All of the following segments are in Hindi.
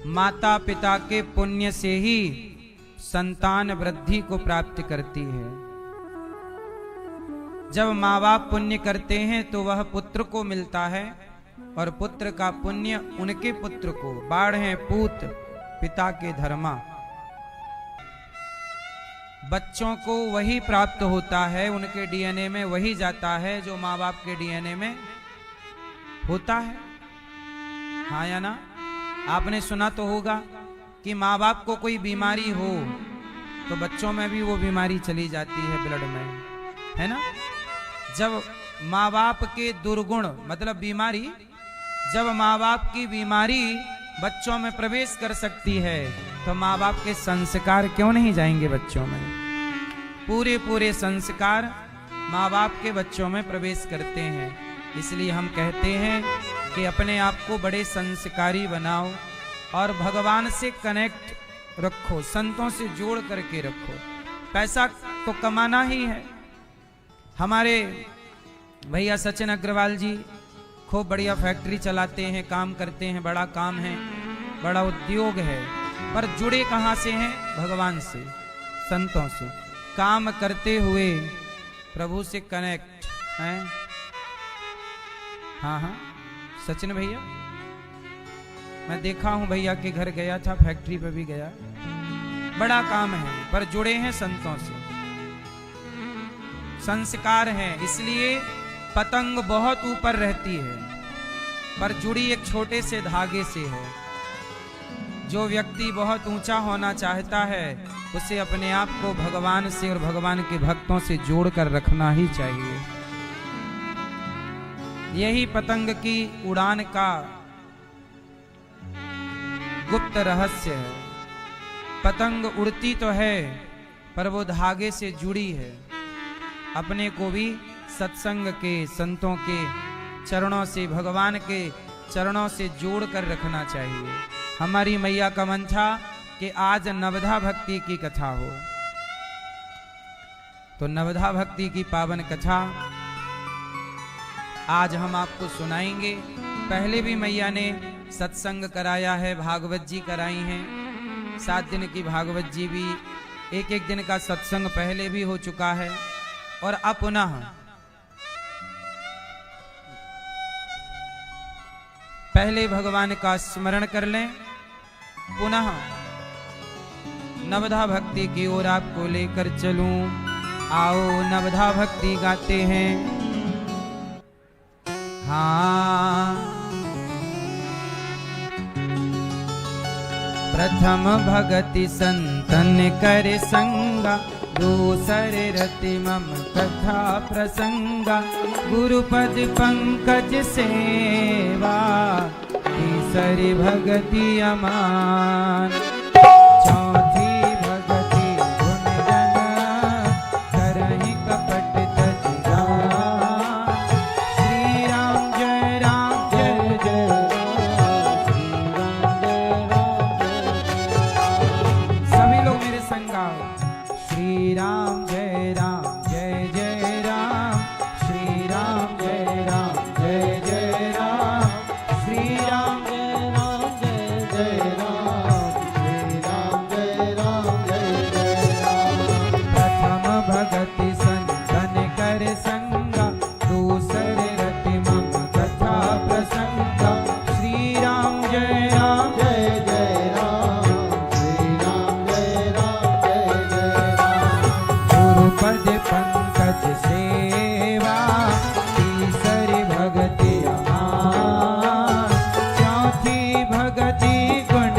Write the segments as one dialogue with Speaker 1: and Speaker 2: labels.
Speaker 1: माता पिता के पुण्य से ही संतान वृद्धि को प्राप्त करती है। जब माँ बाप पुण्य करते हैं तो वह पुत्र को मिलता है, और पुत्र का पुण्य उनके पुत्र को। बाढ़ है पूत पिता के धर्मा। बच्चों को वही प्राप्त होता है, उनके डीएनए में वही जाता है जो माँ बाप के डीएनए में होता है। हाँ या ना? आपने सुना तो होगा कि माँ बाप को कोई बीमारी हो तो बच्चों में भी वो बीमारी चली जाती है ब्लड में, है ना? जब माँ बाप के दुर्गुण मतलब बीमारी, जब माँ बाप की बीमारी बच्चों में प्रवेश कर सकती है तो माँ बाप के संस्कार क्यों नहीं जाएंगे बच्चों में? पूरे पूरे संस्कार माँ बाप के बच्चों में प्रवेश करते हैं। इसलिए हम कहते हैं कि अपने आप को बड़े संस्कारी बनाओ और भगवान से कनेक्ट रखो, संतों से जोड़ करके रखो। पैसा तो कमाना ही है। हमारे भैया सचिन अग्रवाल जी खूब बढ़िया फैक्ट्री चलाते हैं, काम करते हैं, बड़ा काम है, बड़ा उद्योग है, पर जुड़े कहाँ से हैं? भगवान से, संतों से। काम करते हुए प्रभु से कनेक्ट हैं। हाँ हाँ सचिन भैया, मैं देखा हूं, भैया के घर गया था, फैक्ट्री पे भी गया, बड़ा काम है, पर जुड़े हैं संतों से, संस्कार हैं। इसलिए पतंग बहुत ऊपर रहती है पर जुड़ी एक छोटे से धागे से है। जो व्यक्ति बहुत ऊंचा होना चाहता है उसे अपने आप को भगवान से और भगवान के भक्तों से जोड़कर रखना ही चाहिए। यही पतंग की उड़ान का गुप्त रहस्य है। पतंग उड़ती तो है पर वो धागे से जुड़ी है। अपने को भी सत्संग के, संतों के चरणों से, भगवान के चरणों से जोड़ कर रखना चाहिए। हमारी मैया का मन था कि आज नवधा भक्ति की कथा हो, तो नवधा भक्ति की पावन कथा आज हम आपको सुनाएंगे। पहले भी मैया ने सत्संग कराया है, भागवत जी कराई हैं, 7 दिन की भागवत जी भी, एक दिन का सत्संग पहले भी हो चुका है। और अब पुनः पहले भगवान का स्मरण कर लें, पुनः नवधा भक्ति की ओर आपको लेकर चलूं। आओ नवधा भक्ति गाते हैं। हाँ, प्रथम भगति संतन कर संगा, दूसर रति मम कथा प्रसंगा, गुरुपद पंकज सेवा, तीसरी भगति अमान, चौथी भगति गुण गण, करहि कपट तज गान, श्री राम जय राम जय जय राम, सभी लोग मेरे संग गाओ। श्री राम जय जय राम, श्री राम जय जय राम, श्री राम जय जय राम, श्री राम जय जय राम। प्रथम भगति संतन कर संगा, दूसर रति मम कथा प्रसंगा, श्री राम जय जय राम, श्री राम जय जय राम, गुरुपद पंकज सेवा, तीसरी भगति अमान, चौथी भगति गुण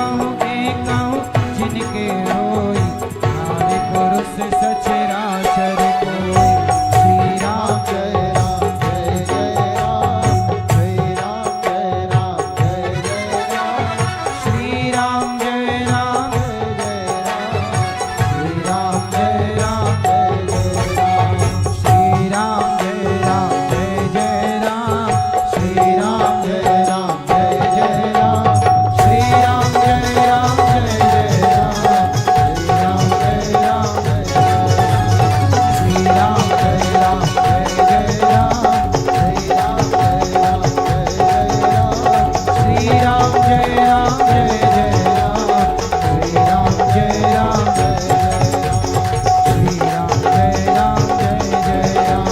Speaker 1: कहूँ एक कहूँ जिनके होई नारी पुरुष सचराचर कोई। श्री राम
Speaker 2: जय राम जय जय राम, श्री राम जय राम जय जय राम,
Speaker 1: श्री राम जय राम
Speaker 2: श्री राम जय राम जय जय राम,
Speaker 1: श्री राम जय राम जय जय राम
Speaker 2: श्री राम जय राम जय जय राम,
Speaker 1: श्री राम जय राम जय जय राम
Speaker 2: श्री राम जय राम जय जय राम,
Speaker 1: श्री राम जय राम जय जय राम
Speaker 2: श्री राम जय राम जय जय राम,
Speaker 1: श्री राम जय राम जय जय राम
Speaker 2: श्री राम जय राम जय जय राम,
Speaker 1: श्री राम जय राम जय जय राम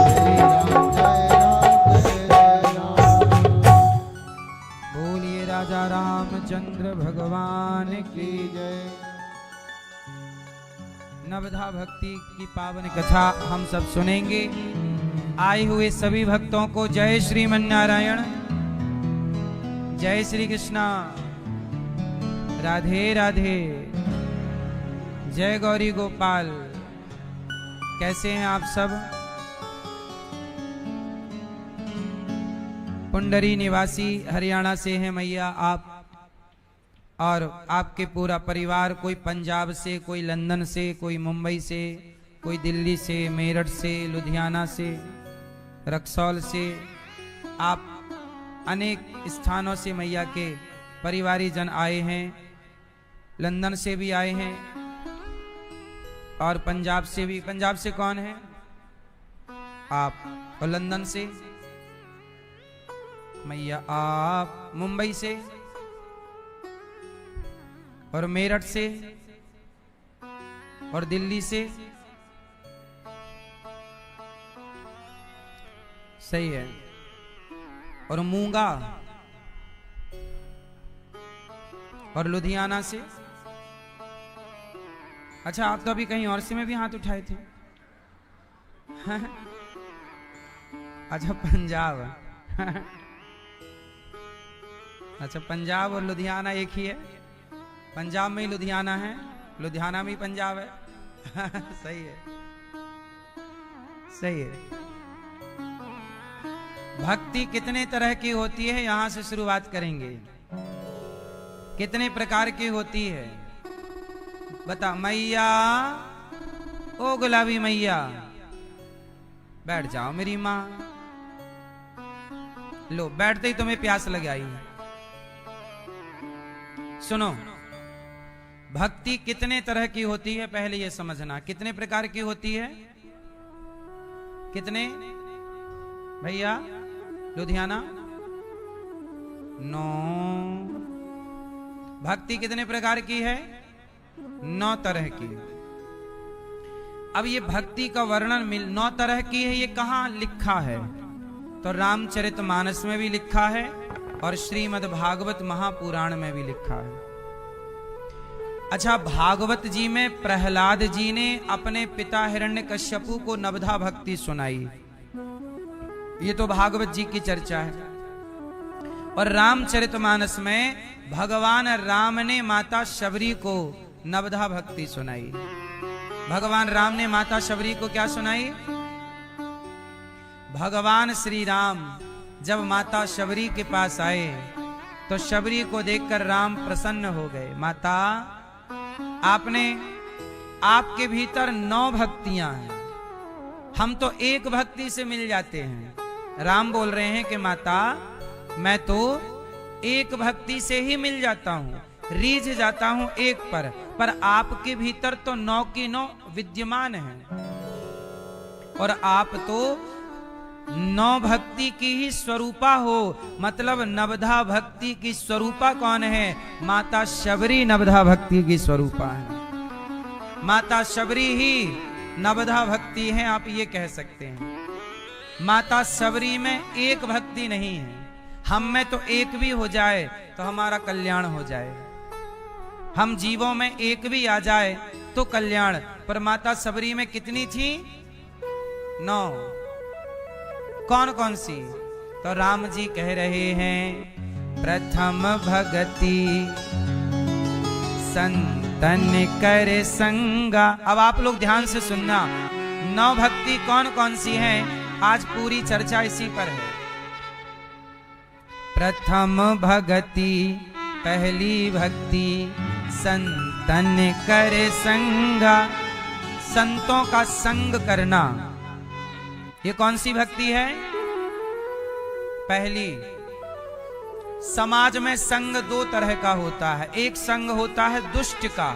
Speaker 2: श्री राम जय राम जय जय राम।
Speaker 1: बोलिए राजा रामचंद्र भगवान की
Speaker 2: की जय।
Speaker 1: नवधा भक्ति की पावन कथा हम सब सुनेंगे। आए हुए सभी भक्तों को जय श्रीमन्नारायण, जय श्री कृष्णा, राधे राधे, जय गौरी गोपाल। कैसे हैं आप सब? पुंडरी निवासी हरियाणा से हैं मैया आप, और आपके पूरा परिवार, कोई पंजाब से, कोई लंदन से, कोई मुंबई से, कोई दिल्ली से, मेरठ से, लुधियाना से, रक्सौल से, आप अनेक स्थानों से मैया के परिवारी जन आए हैं। लंदन से भी आए हैं और पंजाब से भी। पंजाब से कौन है? आप। और लंदन से मैया आप। मुंबई से और मेरठ से और दिल्ली से। सही है। और मूंगा और लुधियाना से। अच्छा, आप तो अभी कहीं और से में भी हाथ उठाए थे। अच्छा, पंजाब। अच्छा, पंजाब और लुधियाना एक ही है। पंजाब में ही लुधियाना है, लुधियाना में ही पंजाब है। सही है, सही है। भक्ति कितने तरह की होती है, यहां से शुरुआत करेंगे। कितने प्रकार की होती है बता मैया। ओ गुलाबी मैया, बैठ जाओ मेरी माँ। लो, बैठते ही तुम्हें प्यास लग आई। सुनो, भक्ति कितने तरह की होती है पहले ये समझना। कितने प्रकार की होती है? कितने भैया? लुधियाना 9। भक्ति कितने प्रकार की है? 9 तरह की। अब ये भक्ति का वर्णन 9 तरह की है, ये कहां लिखा है? तो रामचरितमानस में भी लिखा है और श्रीमद् भागवत महापुराण में भी लिखा है। अच्छा, भागवत जी में प्रहलाद जी ने अपने पिता हिरण्यकश्यपु को नवधा भक्ति सुनाई। ये तो भागवत जी की चर्चा है। और रामचरितमानस में भगवान राम ने माता शबरी को नवधा भक्ति सुनाई। भगवान राम ने माता शबरी को क्या सुनाई? भगवान श्री राम जब माता शबरी के पास आए तो शबरी को देखकर राम प्रसन्न हो गए। माता, आपने, आपके भीतर 9 भक्तियां हैं, हम तो एक भक्ति से मिल जाते हैं। राम बोल रहे हैं कि माता, मैं तो एक भक्ति से ही मिल जाता हूं, रीझ जाता हूं एक पर आपके भीतर तो 9 की 9 विद्यमान हैं। और आप तो 9 भक्ति की ही स्वरूपा हो। मतलब नवधा भक्ति की स्वरूपा कौन है? माता शबरी नवधा भक्ति की स्वरूपा है। माता शबरी ही नवधा भक्ति है, आप ये कह सकते हैं। माता शबरी में एक भक्ति नहीं है। हम में तो एक भी हो जाए तो हमारा कल्याण हो जाए। हम जीवों में एक भी आ जाए तो कल्याण। पर माता शबरी में कितनी थी? 9। कौन कौन सी? तो राम जी कह रहे हैं, प्रथम भगति संतन करे संगा। अब आप लोग ध्यान से सुनना, 9 भक्ति कौन कौन सी हैं, आज पूरी चर्चा इसी पर है। प्रथम भगति, पहली भक्ति, संतन करे संगा, संतों का संग करना। ये कौन सी भक्ति है? पहली। समाज में संग 2 तरह का होता है, एक संग होता है दुष्ट का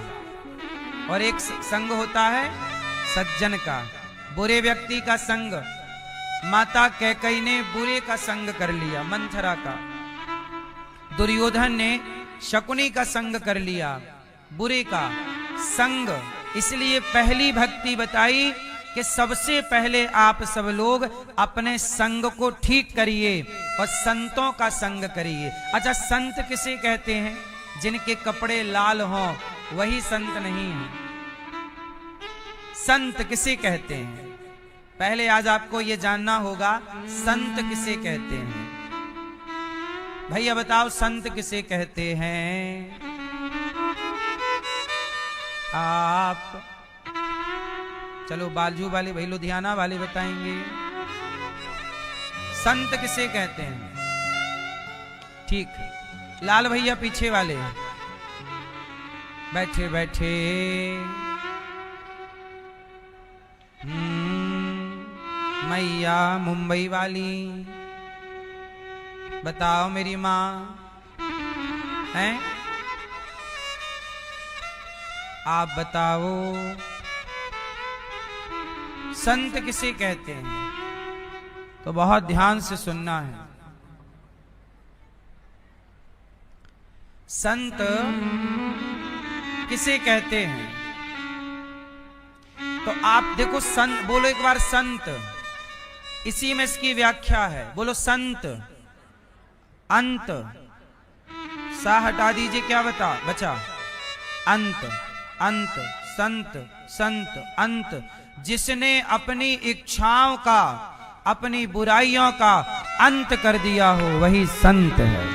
Speaker 1: और एक संग होता है सज्जन का। बुरे व्यक्ति का संग, माता कैकेयी ने बुरे का संग कर लिया, मंथरा का। दुर्योधन ने शकुनी का संग कर लिया, बुरे का संग। इसलिए पहली भक्ति बताई कि सबसे पहले आप सब लोग अपने संग को ठीक करिए और संतों का संग करिए। अच्छा, संत किसे कहते हैं? जिनके कपड़े लाल हों वही संत नहीं है। संत किसे कहते हैं? पहले आज आपको यह जानना होगा, संत किसे कहते हैं। भैया बताओ, संत किसे कहते हैं? आप चलो, बाजू वाले भाई लुधियाना वाले बताएंगे संत किसे कहते हैं। ठीक, लाल भैया पीछे वाले बैठे बैठे। मैया मुंबई वाली बताओ, मेरी माँ है, आप बताओ संत किसे कहते हैं? तो बहुत ध्यान से सुनना है। संत किसे कहते हैं? तो आप देखो, संत बोलो एक बार, संत। इसी में इसकी व्याख्या है, बोलो संत। अंत, सा हटा दीजिए, क्या बचा? अंत, अंत, संत, संत, अंत। जिसने अपनी इच्छाओं का, अपनी बुराइयों का अंत कर दिया हो वही संत है।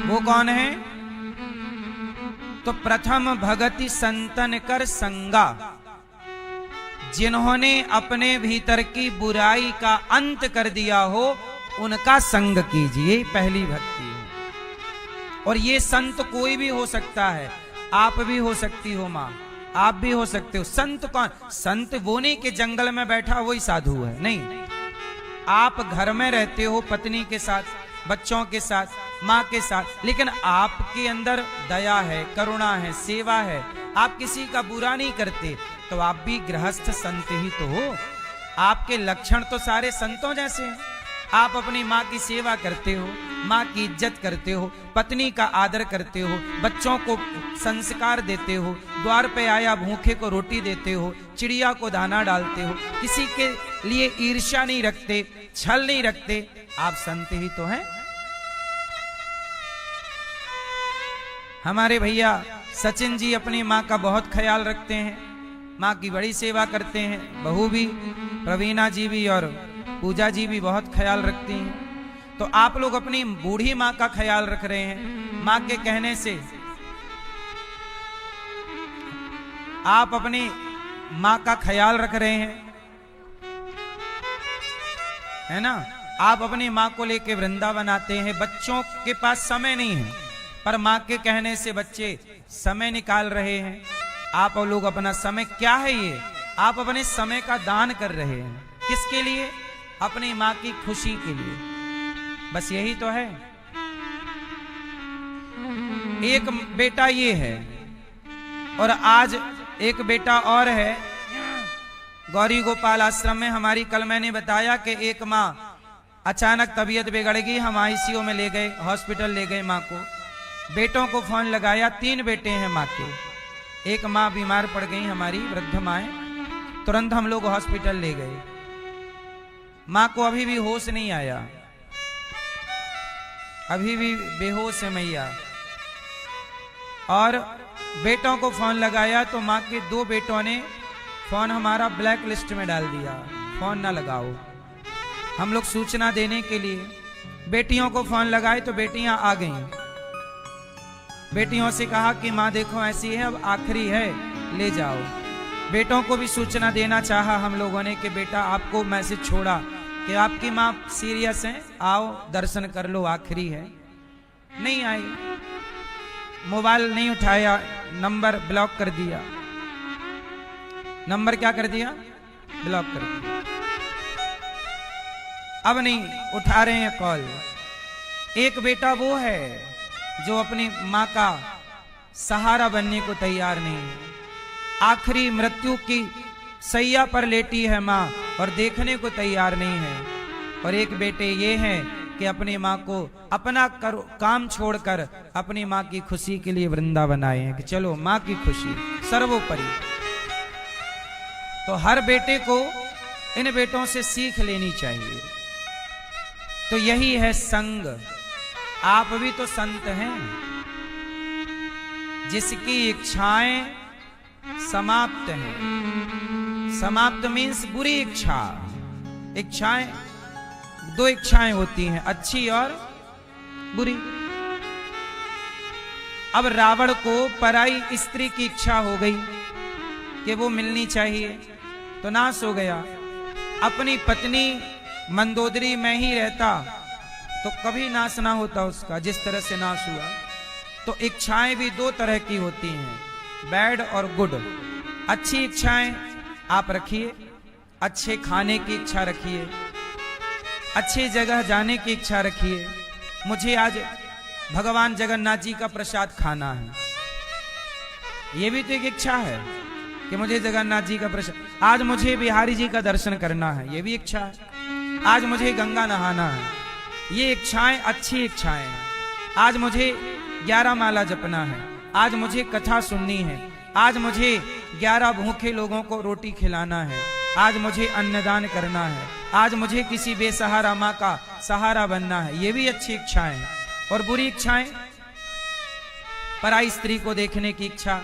Speaker 1: वो कौन है? तो प्रथम भगति संतन कर संगा, जिन्होंने अपने भीतर की बुराई का अंत कर दिया हो उनका संग कीजिए, पहली भक्ति है। और ये संत कोई भी हो सकता है, आप भी हो सकती हो माँ, आप भी हो सकते हो। संत कौन? संत वो नहीं कि जंगल में बैठा वही साधु है, नहीं। आप घर में रहते हो पत्नी के साथ, बच्चों के साथ, माँ के साथ, लेकिन आपके अंदर दया है, करुणा है, सेवा है, आप किसी का बुरा नहीं करते, तो आप भी गृहस्थ संत ही तो हो। आपके लक्षण तो सारे संतों जैसे हैं। आप अपनी माँ की सेवा करते हो, माँ की इज्जत करते हो, पत्नी का आदर करते हो, बच्चों को संस्कार देते हो, द्वार पे आया भूखे को रोटी देते हो, चिड़िया को दाना डालते हो, किसी के लिए ईर्ष्या नहीं रखते, छल नहीं रखते, आप संत ही तो हैं। हमारे भैया सचिन जी अपनी माँ का बहुत ख्याल रखते हैं, माँ की बड़ी सेवा करते हैं, बहू भी, प्रवीणा जी भी और पूजा जी भी बहुत ख्याल रखती हैं। तो आप लोग अपनी बूढ़ी माँ का ख्याल रख रहे हैं, माँ के कहने से आप अपनी माँ का ख्याल रख रहे हैं, है ना। आप अपनी माँ को लेके वृंदावन आते हैं, बच्चों के पास समय नहीं है, पर माँ के कहने से बच्चे समय निकाल रहे हैं। आप लोग अपना समय, क्या है ये, आप अपने समय का दान कर रहे हैं, किसके लिए? अपनी माँ की खुशी के लिए, बस यही तो है। एक बेटा ये है, और आज एक बेटा और है। गौरी गोपाल आश्रम में हमारी, कल मैंने बताया कि एक माँ अचानक तबीयत बिगड़ गई, हम आईसीयू में ले गए, हॉस्पिटल ले गए माँ को। बेटों को फोन लगाया, 3 बेटे हैं माँ के, एक माँ बीमार पड़ गई हमारी वृद्ध माएँ, तुरंत हम लोग हॉस्पिटल ले गए। माँ को अभी भी होश नहीं आया, अभी भी बेहोश है मैया। और बेटों को फोन लगाया तो माँ के 2 बेटों ने फोन हमारा ब्लैक लिस्ट में डाल दिया, फोन ना लगाओ। हम लोग सूचना देने के लिए बेटियों को फोन लगाए तो बेटियां आ गईं। बेटियों से कहा कि माँ देखो ऐसी है, अब आखिरी है, ले जाओ। बेटों को भी सूचना देना चाहा हम लोगों ने कि बेटा आपको मैसेज छोड़ा कि आपकी माँ सीरियस है, आओ दर्शन कर लो, आखिरी है। नहीं आई, मोबाइल नहीं उठाया, नंबर ब्लॉक कर दिया। नंबर क्या कर दिया? ब्लॉक कर दिया। अब नहीं उठा रहे हैं कॉल। एक बेटा वो है जो अपनी माँ का सहारा बनने को तैयार नहीं है। आखिरी मृत्यु की सैया पर लेटी है माँ और देखने को तैयार नहीं है। और एक बेटे ये हैं कि अपनी माँ को अपना काम छोड़कर अपनी माँ की खुशी के लिए वृंदावन आए हैं कि चलो माँ की खुशी सर्वोपरि। तो हर बेटे को इन बेटों से सीख लेनी चाहिए। तो यही है संग। आप भी तो संत हैं, जिसकी इच्छाएं समाप्त हैं। समाप्त मीन्स बुरी इच्छा। इच्छाएं, दो इच्छाएं होती हैं, अच्छी और बुरी। अब रावण को पराई स्त्री की इच्छा हो गई कि वो मिलनी चाहिए, तो नाश हो गया। अपनी पत्नी मंदोदरी में ही रहता तो कभी नाश ना होता उसका, जिस तरह से नाश हुआ। तो इच्छाएं भी दो तरह की होती हैं, बैड और गुड। अच्छी इच्छाएं आप रखिए, अच्छे खाने की इच्छा रखिए, अच्छी जगह जाने की इच्छा रखिए। मुझे आज भगवान जगन्नाथ जी का प्रसाद खाना है, ये भी तो एक इच्छा है कि मुझे जगन्नाथ जी का प्रसाद। आज मुझे बिहारी जी का दर्शन करना है, ये भी इच्छा है। आज मुझे गंगा नहाना है, ये इच्छाएं अच्छी इच्छाएं हैं। आज मुझे 11 माला जपना है, आज मुझे कथा सुननी है, आज मुझे 11 भूखे लोगों को रोटी खिलाना है, आज मुझे अन्नदान करना है, आज मुझे किसी बेसहारा माँ का सहारा बनना है, ये भी अच्छी इच्छाएं हैं। और बुरी इच्छाएं, पराई स्त्री को देखने की इच्छा,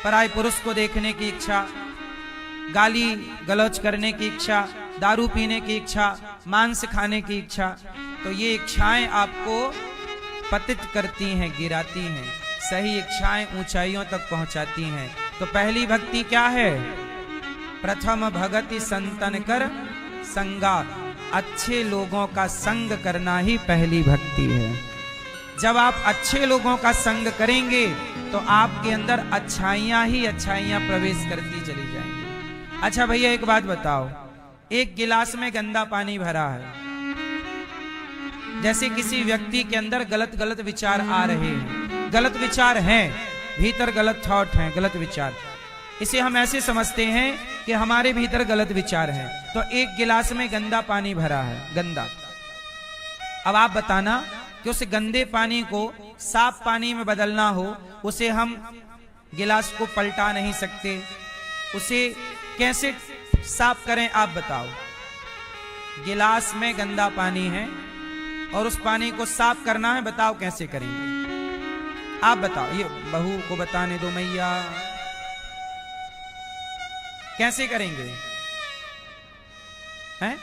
Speaker 1: पराई पुरुष को देखने की इच्छा, गाली गलौज करने की इच्छा, दारू पीने की इच्छा, मांस खाने की इच्छा। तो ये इच्छाएं आपको पतित करती हैं, गिराती हैं। सही इच्छाएं ऊंचाइयों तक पहुंचाती हैं। तो पहली भक्ति क्या है? प्रथम भगति संतन कर संगा। अच्छे लोगों का संग करना ही पहली भक्ति है। जब आप अच्छे लोगों का संग करेंगे तो आपके अंदर अच्छाइयां ही अच्छाइयां प्रवेश करती चली जाएंगी। अच्छा भैया एक बात बताओ, एक गिलास में गंदा पानी भरा है, जैसे किसी व्यक्ति के अंदर गलत गलत विचार आ रहे हैं, गलत विचार हैं, भीतर गलत थॉट हैं, गलत विचार, इसे हम ऐसे समझते हैं कि हमारे भीतर गलत विचार हैं। तो एक गिलास में गंदा पानी भरा है, गंदा। अब आप बताना कि उस गंदे पानी को साफ पानी में बदलना हो, उसे हम गिलास को पलटा नहीं सकते, उसे कैसे साफ करें आप बताओ। गिलास में गंदा पानी है और उस पानी को साफ करना है, बताओ कैसे करेंगे? आप बताओ, ये बहू को बताने दो मैया, कैसे करेंगे? हैं?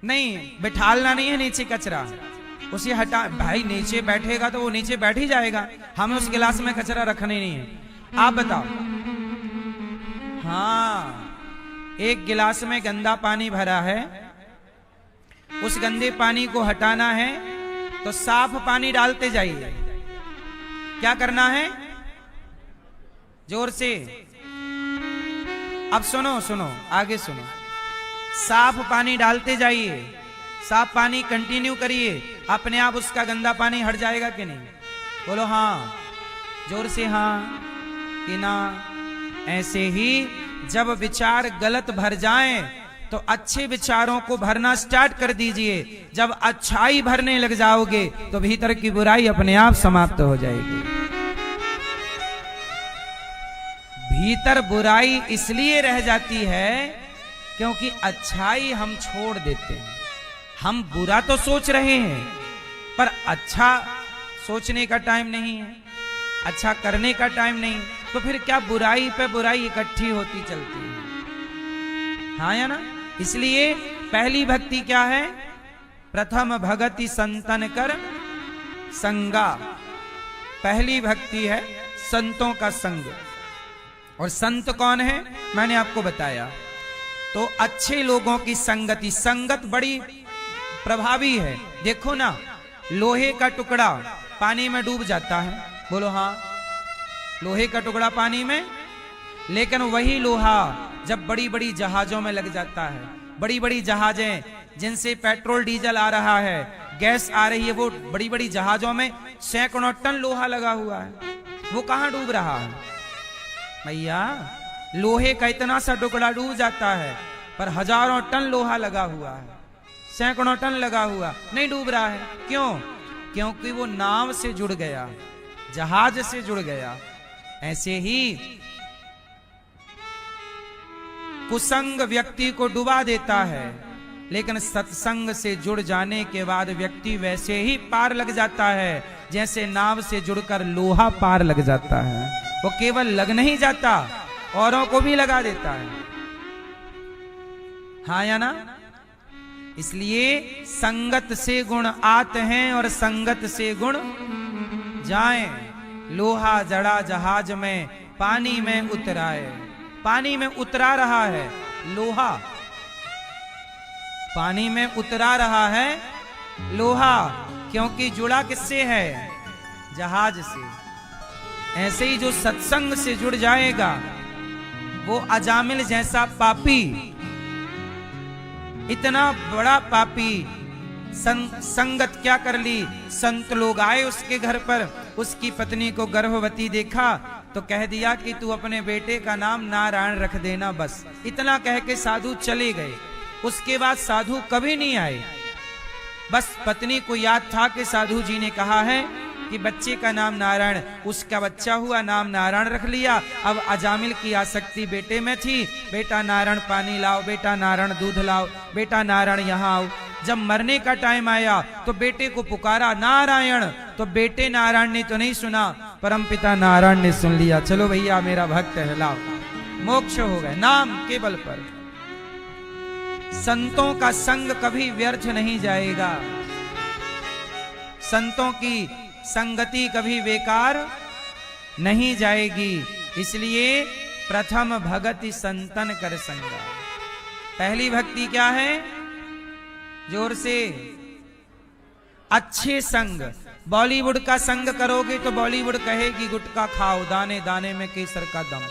Speaker 1: नहीं, बिठालना नहीं है नीचे कचरा, उसे हटा। भाई नीचे बैठेगा तो वो नीचे बैठ ही जाएगा, हमें उस गिलास में कचरा रखना ही नहीं है। आप बताओ। हाँ, एक गिलास में गंदा पानी भरा है, उस गंदे पानी को हटाना है तो साफ पानी डालते जाइए। क्या करना है? जोर से। अब सुनो सुनो, आगे सुनो। साफ पानी डालते जाइए, साफ पानी कंटिन्यू करिए, अपने आप उसका गंदा पानी हट जाएगा कि नहीं? बोलो हाँ, जोर से हाँ कि ना। ऐसे ही जब विचार गलत भर जाएं तो अच्छे विचारों को भरना स्टार्ट कर दीजिए। जब अच्छाई भरने लग जाओगे तो भीतर की बुराई अपने आप समाप्त हो जाएगी। भीतर बुराई इसलिए रह जाती है क्योंकि अच्छाई हम छोड़ देते हैं। हम बुरा तो सोच रहे हैं पर अच्छा सोचने का टाइम नहीं है, अच्छा करने का टाइम नहीं। तो फिर क्या बुराई पे बुराई इकट्ठी होती चलती है, हाँ या ना। इसलिए पहली भक्ति क्या है? प्रथम भगति संतन कर संगा। पहली भक्ति है संतों का संग। और संत कौन है? मैंने आपको बताया। तो अच्छे लोगों की संगति, संगत बड़ी प्रभावी है। देखो ना, लोहे का टुकड़ा पानी में डूब जाता है, बोलो हाँ, लोहे का टुकड़ा पानी में, लेकिन वही लोहा जब बड़ी बड़ी जहाजों में लग जाता है, बड़ी बड़ी जहाजें जिनसे पेट्रोल डीजल आ रहा है, गैस आ रही है, वो बड़ी बड़ी जहाजों में सैकड़ों टन लोहा लगा हुआ है, वो कहां डूब रहा है भैया? लोहे का इतना सा टुकड़ा डूब जाता है, पर हजारों टन लोहा लगा हुआ है, सैकड़ों टन लगा हुआ, नहीं डूब रहा है। क्यों? क्योंकि वो नाव से जुड़ गया, जहाज से जुड़ गया। ऐसे ही कुसंग व्यक्ति को डुबा देता है, लेकिन सत्संग से जुड़ जाने के बाद व्यक्ति वैसे ही पार लग जाता है जैसे नाव से जुड़कर लोहा पार लग जाता है। वो केवल लग नहीं जाता, औरों को भी लगा देता है, हाँ या ना। इसलिए संगत से गुण आते हैं और संगत से गुण जाएं। लोहा जड़ा जहाज में पानी में उतराए, पानी में उतरा रहा है लोहा, पानी में उतरा रहा है लोहा, क्योंकि जुड़ा किससे है? जहाज से। ऐसे ही जो सत्संग से जुड़ जाएगा वो अजामिल जैसा पापी, इतना बड़ा पापी, संगत क्या कर ली? संत लोग आए उसके घर पर, उसकी पत्नी को गर्भवती देखा तो कह दिया कि तू अपने बेटे का नाम नारायण रख देना, बस इतना कह के साधु चले गए। उसके बाद साधु कभी नहीं आए। बस पत्नी को याद था कि साधु जी ने कहा है कि बच्चे का नाम नारायण, उसका बच्चा हुआ, नाम नारायण रख लिया। अब अजामिल की आसक्ति बेटे में थी, बेटा नारायण पानी लाओ, बेटा नारायण दूध लाओ, बेटा नारायण यहाँ आओ। जब मरने का टाइम आया तो बेटे को पुकारा नारायण, तो बेटे नारायण ने तो नहीं सुना, परमपिता नारायण ने सुन लिया। चलो भैया मेरा भक्त है, लाओ, मोक्ष हो गए नाम के बल पर। संतों का संग कभी व्यर्थ नहीं जाएगा, संतों की संगति कभी बेकार नहीं जाएगी। इसलिए प्रथम भगति संतन कर संगा। पहली भक्ति क्या है? जोर से, अच्छे संग। बॉलीवुड का संग करोगे तो बॉलीवुड कहेगी गुटखा खाओ, दाने दाने में केसर का दम।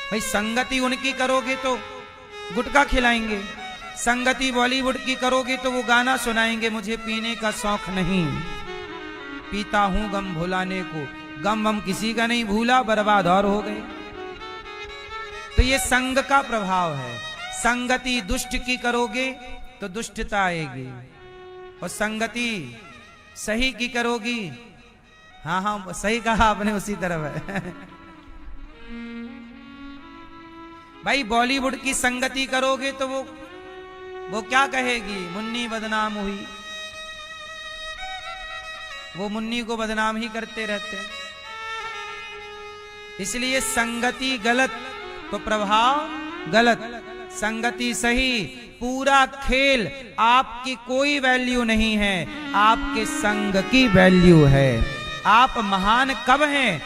Speaker 1: भाई संगति उनकी करोगे तो गुटखा खिलाएंगे, संगति बॉलीवुड की करोगे तो वो गाना सुनाएंगे, मुझे पीने का शौक नहीं, पीता हूं गम भुलाने को। गम वम किसी का नहीं भूला, बर्बाद और हो गए। तो ये संग का प्रभाव है। संगति दुष्ट की करोगे तो दुष्टता आएगी, और संगति सही की करोगी, हाँ हाँ सही कहा आपने, उसी तरफ है। भाई बॉलीवुड की संगति करोगे तो वो क्या कहेगी? मुन्नी बदनाम हुई। वो मुन्नी को बदनाम ही करते रहते। इसलिए संगति गलत तो प्रभाव गलत, संगति सही। पूरा खेल आपकी कोई वैल्यू नहीं है, आपके संग की वैल्यू है। आप महान कब हैं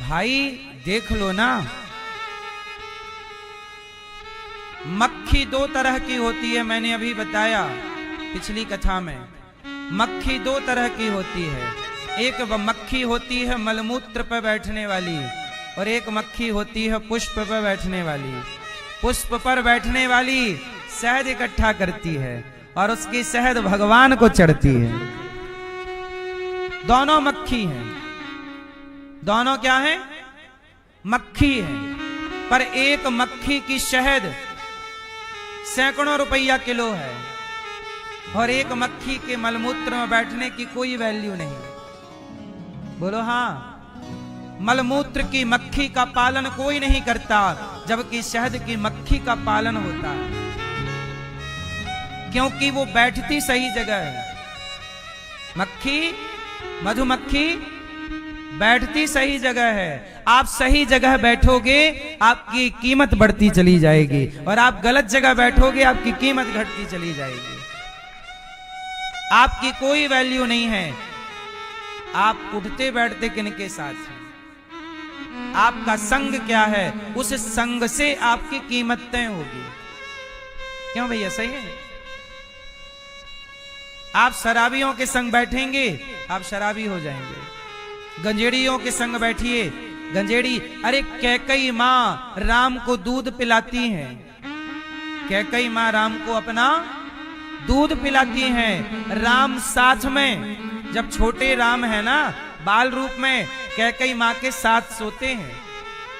Speaker 1: भाई? देख लो ना, मक्खी दो तरह की होती है, मैंने अभी बताया पिछली कथा में। मक्खी दो तरह की होती है, एक मक्खी होती है मलमूत्र पर बैठने वाली, और एक मक्खी होती है पुष्प पर बैठने वाली। पुष्प पर बैठने वाली शहद इकट्ठा करती है और उसकी शहद भगवान को चढ़ती है। दोनों मक्खी हैं, दोनों क्या हैं? मक्खी है। पर एक मक्खी की शहद सैकड़ों रुपया किलो है, और एक मक्खी के मलमूत्र में बैठने की कोई वैल्यू नहीं। बोलो हाँ। मलमूत्र की मक्खी का पालन कोई नहीं करता, जबकि शहद की मक्खी का पालन होता है, क्योंकि वो बैठती सही जगह है। मक्खी, मधुमक्खी बैठती सही जगह है। आप सही जगह बैठोगे आपकी कीमत बढ़ती चली जाएगी, और आप गलत जगह बैठोगे आपकी कीमत घटती चली जाएगी। आपकी कोई वैल्यू नहीं है। आप उठते बैठते किनके साथ हैं, आपका संग क्या है, उस संग से आपकी कीमत तय होगी। क्यों भैया, सही है? आप शराबियों के संग बैठेंगे आप शराबी हो जाएंगे। गंजेड़ियों के संग बैठिए, गंजेड़ी। अरे कैकई माँ राम को दूध पिलाती हैं, कैकई माँ राम को अपना दूध पिलाती हैं। राम साथ में, जब छोटे राम है ना बाल रूप में, कैकई माँ के साथ सोते हैं।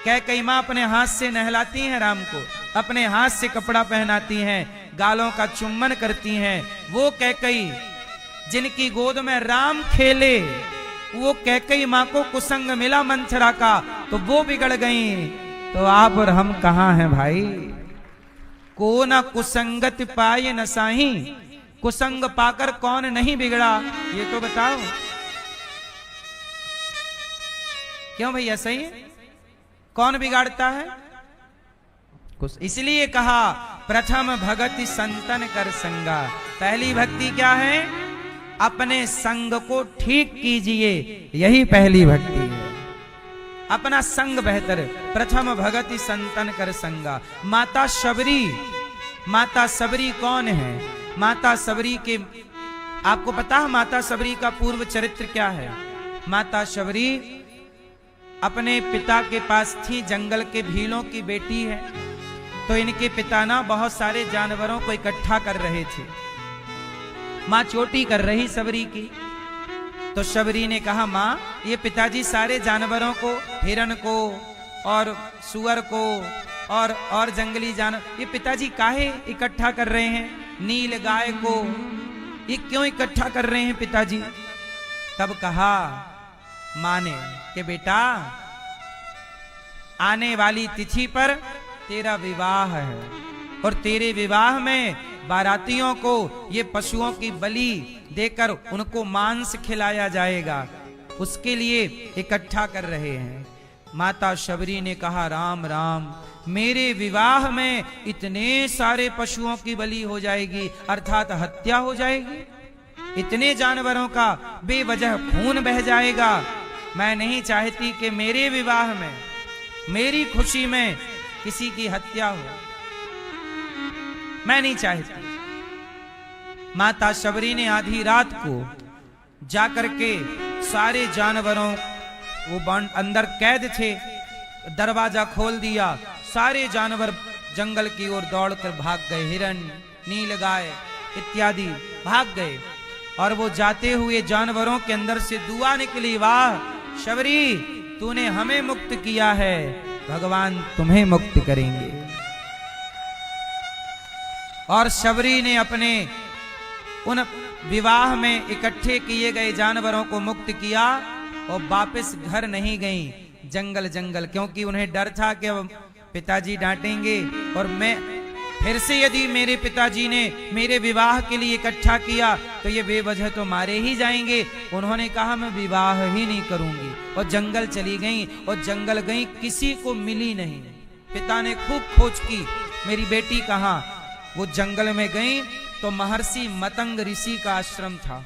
Speaker 1: कैकई माँ अपने हाथ से नहलाती हैं राम को, अपने हाथ से कपड़ा पहनाती हैं, गालों का चुम्बन करती हैं। वो कैकई जिनकी गोद में राम खेले, वो कैकई माँ को कुसंग मिला मंथरा का, तो वो बिगड़ गई। तो आप और हम कहां हैं भाई? को ना कुसंगत पाए न साही, कुसंग पाकर कौन नहीं बिगड़ा, ये तो बताओ। क्यों भैया, सही है? कौन बिगाड़ता है? इसलिए कहा प्रथम भगति संतन कर संगा। पहली भक्ति क्या है? अपने संग को ठीक कीजिए, यही पहली भक्ति है। अपना संग बेहतर। प्रथम भगति संतन कर संगा। माता शबरी, माता शबरी कौन है? माता शबरी के आपको पता है माता शबरी का पूर्व चरित्र क्या है? माता शबरी अपने पिता के पास थी, जंगल के भीलों की बेटी है। तो इनके पिता ना बहुत सारे जानवरों को इकट्ठा कर रहे थे। माँ चोटी कर रही शबरी की। तो शबरी ने कहा, माँ ये पिताजी सारे जानवरों को, हिरन को और सुअर को और जंगली जानवर, ये पिताजी काहे इकट्ठा कर रहे हैं? नील गाय को ये क्यों इकट्ठा कर रहे हैं पिताजी? तब कहा माँ ने कि बेटा, आने वाली तिथि पर तेरा विवाह है, और तेरे विवाह में बारातियों को ये पशुओं की बलि देकर उनको मांस खिलाया जाएगा, उसके लिए इकट्ठा कर रहे हैं। माता शबरी ने कहा, राम राम, मेरे विवाह में इतने सारे पशुओं की बलि हो जाएगी, अर्थात हत्या हो जाएगी, इतने जानवरों का बेवजह खून बह जाएगा। मैं नहीं चाहती कि मेरे विवाह में, मेरी खुशी में किसी की हत्या हो, मैं नहीं चाहती। माता शबरी ने आधी रात को जाकर के सारे जानवरों, वो अंदर कैद थे, दरवाजा खोल दिया। सारे जानवर जंगल की ओर दौड़कर भाग गए। हिरन, नीलगाय इत्यादि भाग गए, और वो जाते हुए जानवरों के अंदर से दुआ निकली, वाह शबरी, तूने हमें मुक्त किया है, भगवान तुम्हें मुक्त करेंगे। और शबरी ने अपने उन विवाह में इकट्ठे किए गए जानवरों को मुक्त किया और वापस घर नहीं गई, जंगल जंगल, क्योंकि उन्हें डर था कि पिताजी डांटेंगे, और मैं फिर से यदि मेरे पिताजी ने मेरे विवाह के लिए इकट्ठा किया तो ये बेवजह तो मारे ही जाएंगे। उन्होंने कहा मैं विवाह ही नहीं करूंगी, और जंगल चली गई, और जंगल गई, किसी को मिली नहीं। पिता ने खूब खोज की, मेरी बेटी कहाँ? वो जंगल में गई तो महर्षि मतंग ऋषि का आश्रम था।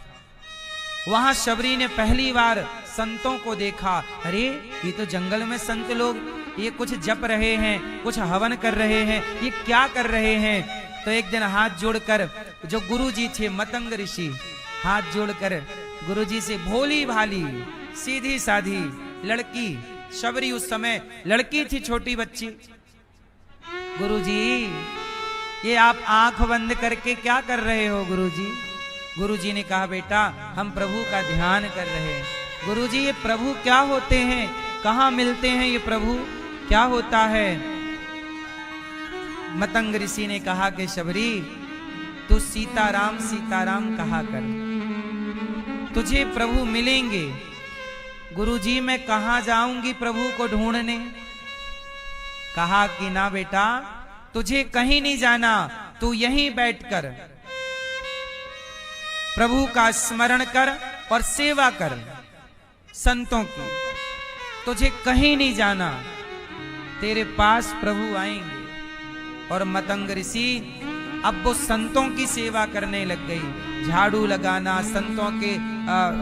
Speaker 1: वहां शबरी ने पहली बार संतों को देखा। अरे ये तो जंगल में संत लोग, ये कुछ जप रहे हैं, कुछ हवन कर रहे हैं, ये क्या कर रहे हैं? तो एक दिन हाथ जोड़कर जो गुरुजी थे मतंग ऋषि, हाथ जोड़कर गुरुजी से भोली भाली सीधी साधी लड़की, शबरी उस समय लड़की थी, छोटी बच्ची, गुरुजी ये आप आंख बंद करके क्या कर रहे हो गुरुजी? गुरुजी ने कहा, बेटा हम प्रभु का ध्यान कर रहे हैं। गुरुजी ये प्रभु क्या होते हैं, कहाँ मिलते हैं ये प्रभु, क्या होता है? मतंग ऋषि ने कहा कि शबरी तू सीताराम सीताराम कहा कर, तुझे प्रभु मिलेंगे। गुरुजी मैं कहाँ जाऊंगी प्रभु को ढूंढने? कहा कि ना बेटा, तुझे कहीं नहीं जाना, तू यहीं बैठकर प्रभु का स्मरण कर और सेवा कर संतों की। तुझे कहीं नहीं जाना, तेरे पास प्रभु आएंगे। और मतंग ऋषि अब वो संतों की सेवा करने लग गई, झाड़ू लगाना, संतों के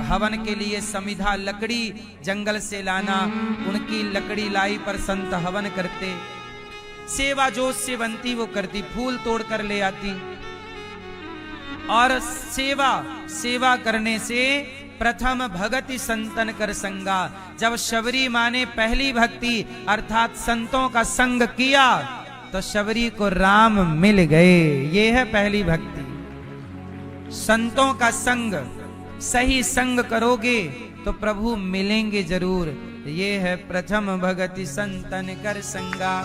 Speaker 1: हवन के लिए समिधा लकड़ी जंगल से लाना, उनकी लकड़ी लाई पर संत हवन करते, सेवा जोश से बनती वो करती, फूल तोड़ कर ले आती। और सेवा करने से प्रथम भगति संतन कर संगा, जब शबरी माँ ने पहली भक्ति अर्थात संतों का संग किया तो शबरी को राम मिल गए। ये है पहली भक्ति। संतों का संग, सही संग करोगे तो प्रभु मिलेंगे जरूर। ये है प्रथम भगति संतन कर संगा।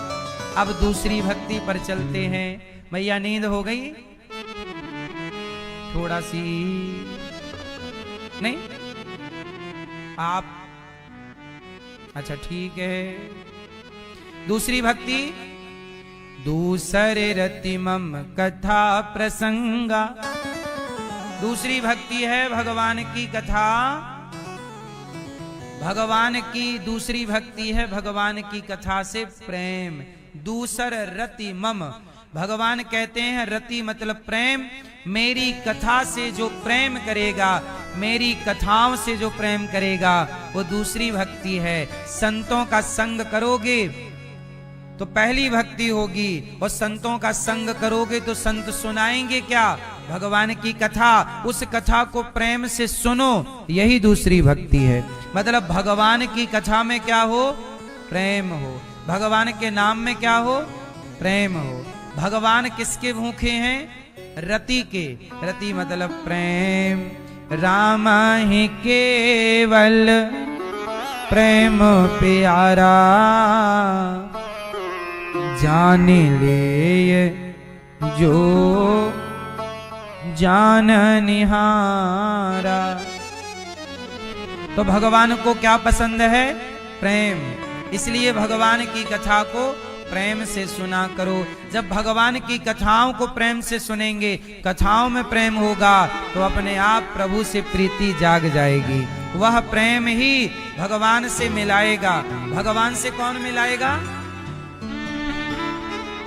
Speaker 1: अब दूसरी भक्ति पर चलते हैं। भैया नींद हो गई? थोड़ा सी नहीं, आप अच्छा ठीक है। दूसरी भक्ति, दूसरे रति मम कथा प्रसंगा। दूसरी भक्ति है भगवान की कथा। भगवान की दूसरी भक्ति है भगवान की कथा से प्रेम। दूसर रति मम, भगवान कहते हैं रति मतलब प्रेम। मेरी कथा से जो प्रेम करेगा, मेरी कथाओं से जो प्रेम करेगा, वो दूसरी भक्ति है। संतों का संग करोगे तो पहली भक्ति होगी, और संतों का संग करोगे तो संत सुनाएंगे क्या? भगवान की कथा। उस कथा को प्रेम से सुनो, यही दूसरी भक्ति है। मतलब भगवान की कथा में क्या हो? प्रेम हो। भगवान के नाम में क्या हो? प्रेम हो। भगवान किसके भूखे हैं? रति के। रति मतलब प्रेम। राम ही केवल प्रेम प्यारा, जान ले जो जान निहारा। तो भगवान को क्या पसंद है? प्रेम। इसलिए भगवान की कथा को प्रेम से सुना करो। जब भगवान की कथाओं को प्रेम से सुनेंगे, कथाओं में प्रेम होगा, तो अपने आप प्रभु से प्रीति जाग जाएगी। वह प्रेम ही भगवान से मिलाएगा। भगवान से कौन मिलाएगा?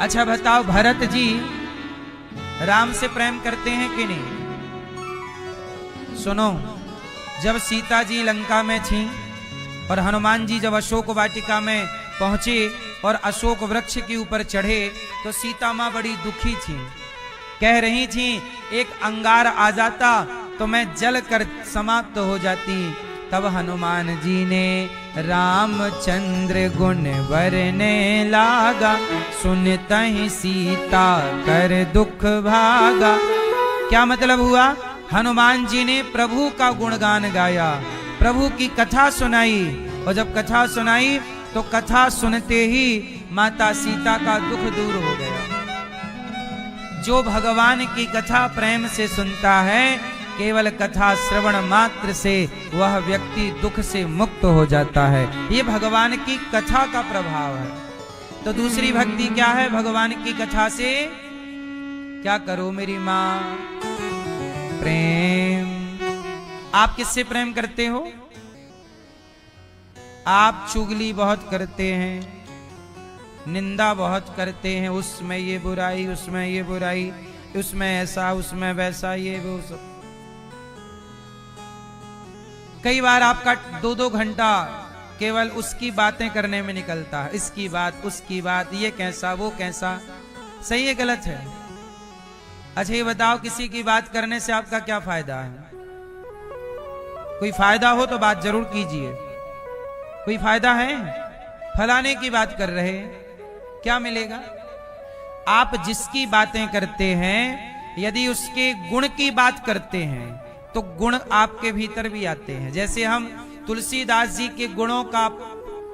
Speaker 1: अच्छा बताओ, भरत जी राम से प्रेम करते हैं कि नहीं? सुनो, जब सीता जी लंका में थी और हनुमान जी जब अशोक वाटिका में पहुंचे और अशोक वृक्ष के ऊपर चढ़े, तो सीता मां बड़ी दुखी थी। कह रही थी एक अंगार आ जाता तो मैं जल कर समाप्त हो जाती। तब हनुमान जी ने रामचंद्र गुण बरने लागा, सुनता ही सीता कर दुख भागा। क्या मतलब हुआ? हनुमान जी ने प्रभु का गुणगान गाया, प्रभु की कथा सुनाई, और जब कथा सुनाई तो कथा सुनते ही माता सीता का दुख दूर हो गया। जो भगवान की कथा प्रेम से सुनता है, केवल कथा श्रवण मात्र से वह व्यक्ति दुख से मुक्त हो जाता है। ये भगवान की कथा का प्रभाव है। तो दूसरी भक्ति क्या है? भगवान की कथा से क्या करो मेरी माँ? प्रेम। आप किससे प्रेम करते हो? आप चुगली बहुत करते हैं, निंदा बहुत करते हैं, उसमें ये बुराई, उसमें ये बुराई, उसमें ऐसा, उसमें वैसा, ये वो सब। कई बार आपका 2-2 घंटा केवल उसकी बातें करने में निकलता है। इसकी बात, उसकी बात, ये कैसा, वो कैसा। सही है गलत है? अच्छा ये बताओ, किसी की बात करने से आपका क्या फायदा है? कोई फायदा हो तो बात जरूर कीजिए। कोई फायदा है? फलाने की बात कर रहे, क्या मिलेगा? आप जिसकी बातें करते हैं, यदि उसके गुण की बात करते हैं तो गुण आपके भीतर भी आते हैं। जैसे हम तुलसीदास जी के गुणों का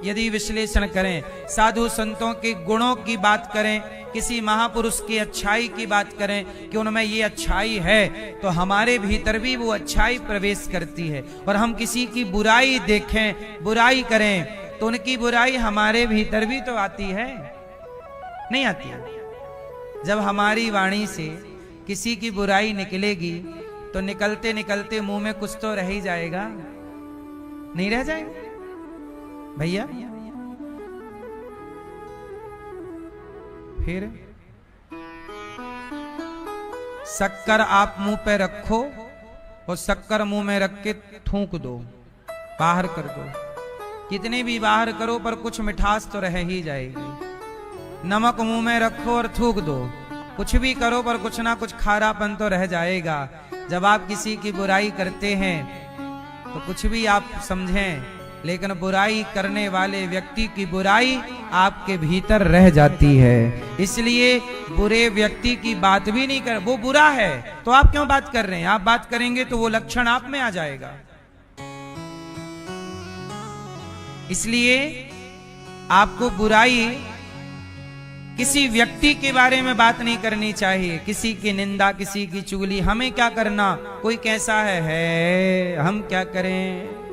Speaker 1: यदि विश्लेषण करें, साधु संतों के गुणों की बात करें, किसी महापुरुष की अच्छाई की बात करें कि उनमें ये अच्छाई है, तो हमारे भीतर भी वो अच्छाई प्रवेश करती है। और हम किसी की बुराई देखें, बुराई करें, तो उनकी बुराई हमारे भीतर भी तो आती है, नहीं आती है? जब हमारी वाणी से किसी की बुराई निकलेगी तो निकलते निकलते मुंह में कुछ तो रह ही जाएगा, नहीं रह जाएगा? भैया फिर शक्कर आप मुंह पे रखो और शक्कर मुंह में रख के थूक दो, बाहर कर दो। कितने भी बाहर करो पर कुछ मिठास तो रह ही जाएगी। नमक मुंह में रखो और थूक दो, कुछ भी करो पर कुछ ना कुछ खारापन तो रह जाएगा। जब आप किसी की बुराई करते हैं तो कुछ भी आप समझें, लेकिन बुराई करने वाले व्यक्ति की बुराई आपके भीतर रह जाती है। इसलिए बुरे व्यक्ति की बात भी नहीं कर, वो बुरा है तो आप क्यों बात कर रहे हैं? आप बात करेंगे तो वो लक्षण आप में आ जाएगा। इसलिए आपको बुराई किसी व्यक्ति के बारे में बात नहीं करनी चाहिए, किसी की निंदा, किसी की चुगली। हमें क्या करना, कोई कैसा है हम क्या करें।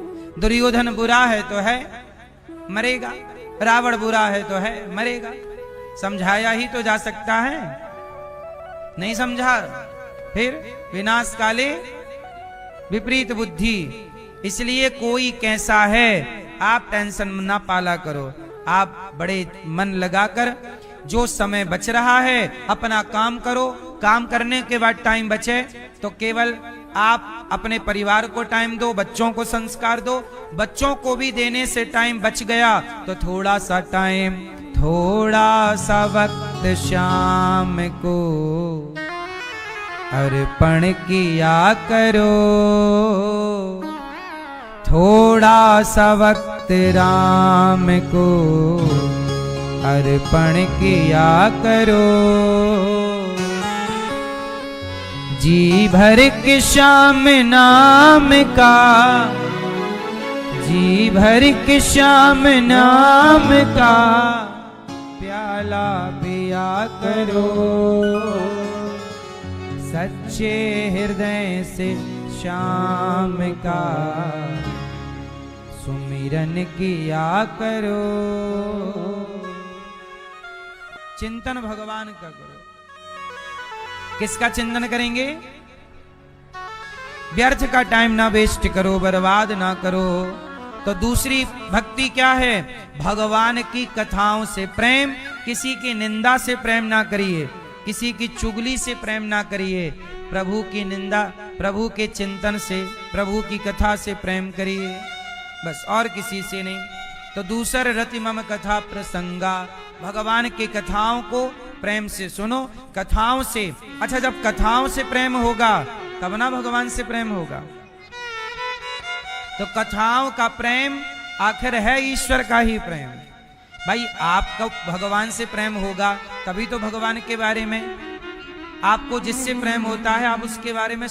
Speaker 1: दुर्योधन बुरा है तो है, मरेगा। रावण बुरा है तो है, मरेगा। समझाया ही तो जा सकता है, नहीं समझा फिर विनाश काले विपरीत बुद्धि। इसलिए कोई कैसा है आप टेंशन ना पाला करो। आप बड़े मन लगाकर जो समय बच रहा है अपना काम करो। काम करने के बाद टाइम बचे तो केवल आप अपने परिवार को टाइम दो, बच्चों को संस्कार दो। बच्चों को भी देने से टाइम बच गया तो थोड़ा सा टाइम, थोड़ा सा वक्त शाम को अर्पण किया करो। थोड़ा सा वक्त राम को अर्पण किया करो। जी भर के श्याम नाम का, जी भर के श्याम नाम का प्याला पिया करो। सच्चे हृदय से श्याम का सुमिरन किया करो। चिंतन भगवान का करो। किसका चिंतन करेंगे? व्यर्थ का टाइम ना वेस्ट करो, बर्बाद ना करो। तो दूसरी भक्ति क्या है? भगवान की कथाओं से प्रेम। किसी की निंदा से प्रेम ना करिए, किसी की चुगली से प्रेम ना करिए। प्रभु की निंदा, प्रभु के चिंतन से, प्रभु की कथा से प्रेम करिए, बस, और किसी से नहीं। तो दूसर रति मम कथा प्रसंगा, भगवान की कथाओं को प्रेम से सुनो, कथाओं से। अच्छा, जब कथाओं से प्रेम होगा तब ना भगवान से प्रेम होगा। तो कथाओं का प्रेम आखिर है ईश्वर का ही प्रेम। भाई आपका भगवान से प्रेम होगा तभी तो भगवान के बारे में, आपको जिससे प्रेम होता है आप उसके बारे में